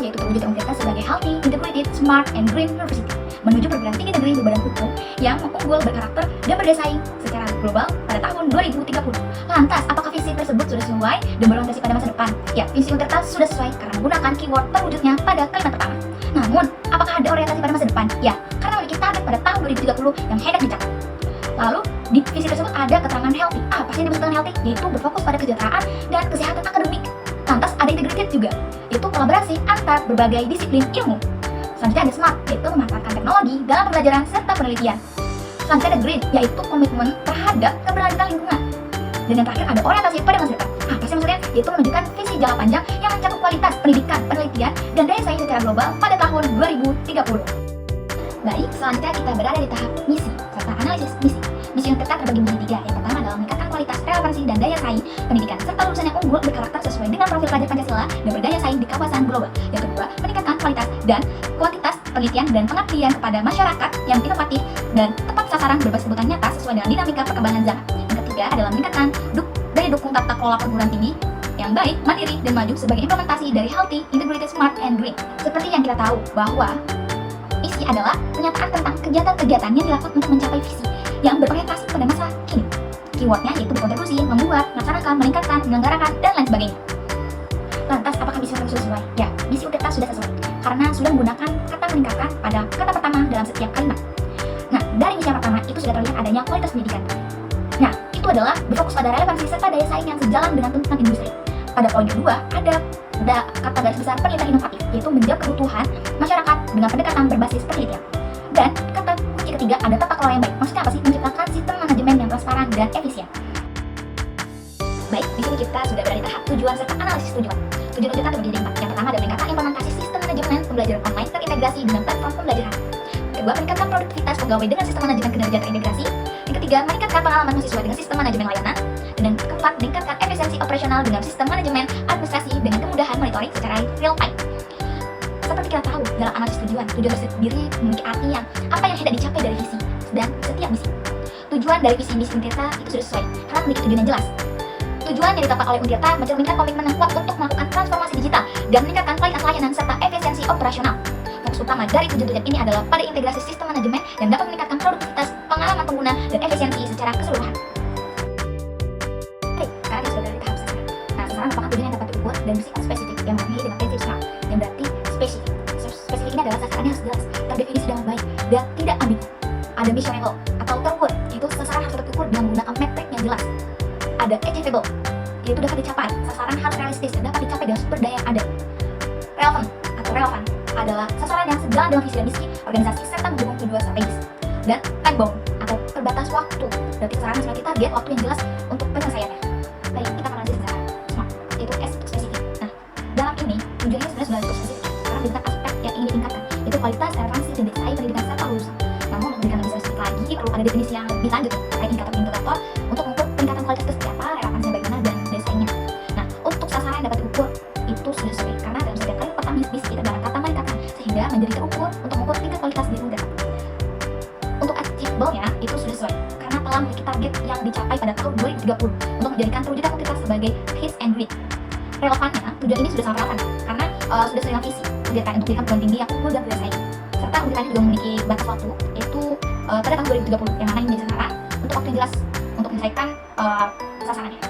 yaitu terwujud unggulkan sebagai healthy, integrated, smart, and green university, menuju perguruan tinggi negeri berbadan hukum yang unggul, berkarakter, dan bersaing secara global pada tahun 2030. Lantas, apakah visi tersebut sudah sesuai dan berorientasi pada masa depan? Ya, visi Untirta sudah sesuai karena menggunakan keyword terwujudnya pada kalimat pertama. Namun, apakah ada orientasi pada masa depan? Ya, karena memiliki target pada tahun 2030 yang hendak dicapai. Lalu, di visi tersebut ada keterangan healthy. Apa sih yang dimaksud dengan healthy? Yaitu berfokus pada kesejahteraan dan kesehatan akademik. Lantas, ada integrated juga, yaitu kolaborasi antar berbagai disiplin ilmu. Selanjutnya ada smart, yaitu memanfaatkan teknologi dalam pembelajaran serta penelitian. Selanjutnya ada green, yaitu komitmen terhadap keberlanjutan lingkungan. Dan yang terakhir ada orientasi pada masa depan. Apa sih maksudnya? Yaitu menunjukkan visi jangka panjang yang mencakup kualitas pendidikan, penelitian, dan daya saing secara global pada tahun 2030. Baik, selanjutnya kita berada di tahap misi serta analisis misi. Misi Untirta terbagi menjadi 3. Yang pertama adalah meningkatkan kualitas, relevansi, dan daya saing pendidikan serta lulusan yang unggul berkarakter sesuai dengan profil pelajar Pancasila dan berdaya saing di kawasan global. Yang kedua, meningkatkan kualitas dan kuantitas penelitian dan pengabdian kepada masyarakat yang inovatif dan tepat sasaran berbasis kebutuhan nyata sesuai dengan dinamika perkembangan zaman. Yang ketiga adalah meningkatkan daya dukung tata kelola perguruan tinggi yang baik, mandiri, dan maju sebagai implementasi dari healthy, integrated, smart, and green. Seperti yang kita tahu bahwa misi adalah pernyataan tentang kegiatan-kegiatan yang dilakukan untuk mencapai visi yang berorientasi pada masa kini. Keywordnya yaitu berkontribusi, membuat, melaksanakan, meningkatkan, menyelenggarakan, dan lain sebagainya. Lantas, apakah misi Untirta sesuai? Ya, misi Untirta sudah sesuai karena sudah menggunakan kata meningkatkan pada kata pertama dalam setiap kalimat. Nah, dari misi yang pertama itu sudah terlihat adanya kualitas pendidikan. Nah, itu adalah berfokus pada relevansi serta daya saing yang sejalan dengan tuntutan industri. Pada poin kedua, ada kata garis besar penelitian inovatif, yaitu menjawab kebutuhan masyarakat dengan pendekatan berbasis penelitian. Dan kata kunci ketiga ada tata kelola yang baik. Maksudnya apa sih? Menciptakan sistem manajemen yang transparan dan efisien. Baik, di sini kita sudah berada di tahap tujuan serta analisis tujuan. Tujuan Untirta terbagi dari 4. Yang pertama adalah meningkatkan implementasi sistem manajemen pembelajaran online terintegrasi dengan platform pembelajaran. Kedua, meningkatkan produktivitas pegawai dengan sistem manajemen kinerja terintegrasi. Yang ketiga, meningkatkan pengalaman mahasiswa dengan sistem manajemen layanan. Dan yang keempat, meningkatkan efisiensi operasional dengan sistem manajemen administrasi dengan kemudahan monitoring secara real time. Seperti kita tahu, dalam analisis tujuan sendiri memiliki artinya apa yang hendak dicapai dari visi dan setiap misi. Tujuan dari visi-misi Untirta itu sudah sesuai karena memiliki tujuan yang jelas. Tujuan yang ditetapkan oleh Untirta mencerminkan komitmen yang kuat untuk melakukan transformasi digital dan meningkatkan kualitas layanan serta efisiensi operasional. Fokus utama dari tujuan ini adalah pada integrasi sistem manajemen yang dapat meningkatkan produktivitas, pengalaman pengguna, dan efisiensi secara keseluruhan. Baik, sekarang kita sudah berada di tahap sasaran. Nah, sasaran merupakan tujuan yang dapat diukur dan bersifat spesifik yang memenuhi dengan prinsip SMART, yang berarti spesifik. Spesifik ini adalah sasaran yang harus jelas, terdefinisi dengan baik, dan tidak ambigu. Ada missionable atau terword, itu sasaran harus terukur dengan menggunakan metrik yang jelas. Ada achievable, yaitu dapat dicapai, sasaran harus realistis dan dapat dicapai dengan sumber daya yang ada. Relevant atau relevan adalah sasaran yang sejalan dengan visi dan misi organisasi serta mendukung tujuan strategis. Dan time bound atau terbatas waktu, berarti sasaran harus memiliki target waktu yang jelas untuk penyelesaiannya. Baik, kita akan analisis secara SMART, yaitu S untuk spesifik. Nah, dalam ini tujuannya sebenarnya sudah cukup spesifik karena dengan aspek yang ingin ditingkatkan, yaitu kualitas, relevansi, dan daya saing pendidikan serta lulusan. Namun, untuk memberikan lebih spesifik lagi, perlu ada definisi yang lebih lanjut terkait indikator-indikator untuk mengukur peningkatan kualitas itu seperti apa, relevansi yang bagaimana, dan daya saingnya. Nah, untuk sasaran yang dapat diukur itu sudah sesuai karena dalam setiap kali pertama misi kita dalam kata meningkatkan sehingga menjadi terukur untuk mengukur tingkat kualitas diri Untirta. Untuk achievable-nya itu sudah sesuai karena telah memiliki target yang dicapai pada tahun 2030 untuk menjadikan perwujudan Untirta sebagai his and green. Relevannya, tujuan ini sudah sangat relevan karena sudah sesuai dengan visi Untirta untuk menjadikan perguruan tinggi yang unggul dan bersaing. Serta Untirta juga memiliki batas waktu yaitu pada tahun 2030 yang mana ini menjadi sasaran untuk waktu yang jelas untuk menyelesaikan sasarannya.